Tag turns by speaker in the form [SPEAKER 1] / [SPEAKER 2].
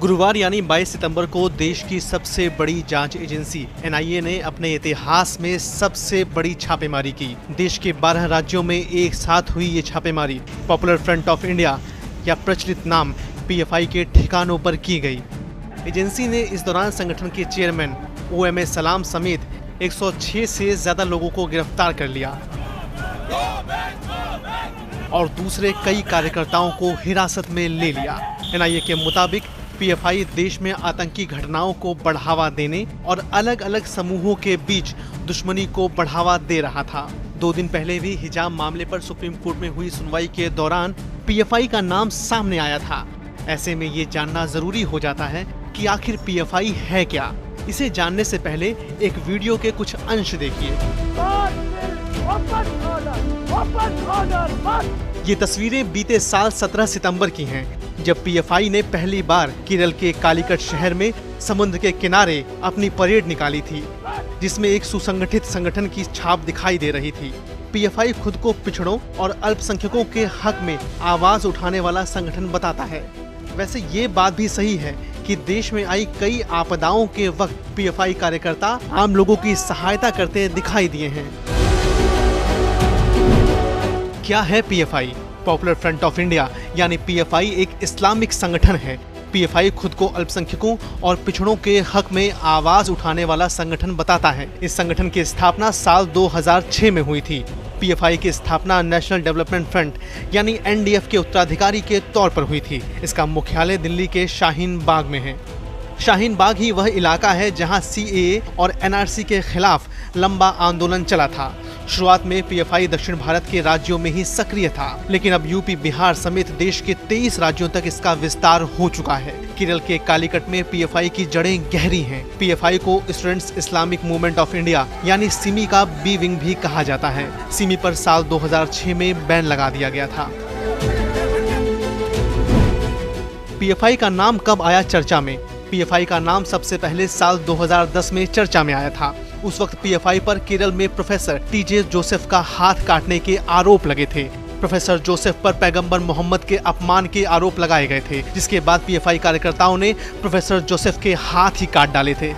[SPEAKER 1] गुरुवार यानी 22 सितंबर को देश की सबसे बड़ी जांच एजेंसी एनआईए ने अपने इतिहास में सबसे बड़ी छापेमारी की। देश के 12 राज्यों में एक साथ हुई ये छापेमारी पॉपुलर फ्रंट ऑफ इंडिया या प्रचलित नाम पीएफआई के ठिकानों पर की गई। एजेंसी ने इस दौरान संगठन के चेयरमैन ओएमए सलाम समेत 106 से ज्यादा लोगों को गिरफ्तार कर लिया और दूसरे कई कार्यकर्ताओं को हिरासत में ले लिया। एनआईए के मुताबिक पीएफआई देश में आतंकी घटनाओं को बढ़ावा देने और अलग अलग समूहों के बीच दुश्मनी को बढ़ावा दे रहा था। 2 दिन पहले भी हिजाब मामले पर सुप्रीम कोर्ट में हुई सुनवाई के दौरान पीएफआई का नाम सामने आया था। ऐसे में ये जानना जरूरी हो जाता है कि आखिर पीएफआई है क्या। इसे जानने से पहले एक वीडियो के कुछ अंश देखिए। ये तस्वीरें बीते साल 17 सितंबर की हैं, जब पीएफआई ने पहली बार केरल के कालीकट शहर में समुद्र के किनारे अपनी परेड निकाली थी, जिसमें एक सुसंगठित संगठन की छाप दिखाई दे रही थी। पीएफआई खुद को पिछड़ों और अल्पसंख्यकों के हक में आवाज उठाने वाला संगठन बताता है। वैसे ये बात भी सही है कि देश में आई कई आपदाओं के वक्त पीएफआई कार्यकर्ता आम लोगों की सहायता करते दिखाई दिए हैं। क्या है PFI? Popular front of India यानी पीएफआई एक इस्लामिक संगठन है। पीएफआई खुद को अल्पसंख्यकों और पिछड़ों के हक में आवाज उठाने वाला संगठन बताता है। इस संगठन की स्थापना साल 2006 में हुई थी। पीएफआई की स्थापना नेशनल डेवलपमेंट फ्रंट यानी एनडीएफ के उत्तराधिकारी के तौर पर हुई थी। इसका मुख्यालय दिल्ली के शाहीन बाग में है। शाहीन बाग ही वह इलाका है जहां सीएए और एनआरसी के खिलाफ लंबा आंदोलन चला था। शुरुआत में पीएफआई दक्षिण भारत के राज्यों में ही सक्रिय था, लेकिन अब यूपी, बिहार समेत देश के 23 राज्यों तक इसका विस्तार हो चुका है। केरल के कालीकट में पीएफआई की जड़ें गहरी हैं। पीएफआई को students Islamic movement of India यानी सिमी का बी विंग भी कहा जाता है। सिमी पर साल 2006 में बैन लगा दिया गया था। पीएफआई का नाम कब आया चर्चा में? पीएफआई का नाम सबसे पहले साल 2010 में चर्चा में आया था। उस वक्त पीएफआई पर केरल में प्रोफेसर टीजे जोसेफ का हाथ काटने के आरोप लगे थे। प्रोफेसर जोसेफ पर पैगंबर मोहम्मद के अपमान के आरोप लगाए गए थे, जिसके बाद पीएफआई कार्यकर्ताओं ने प्रोफेसर जोसेफ के हाथ ही काट डाले थे।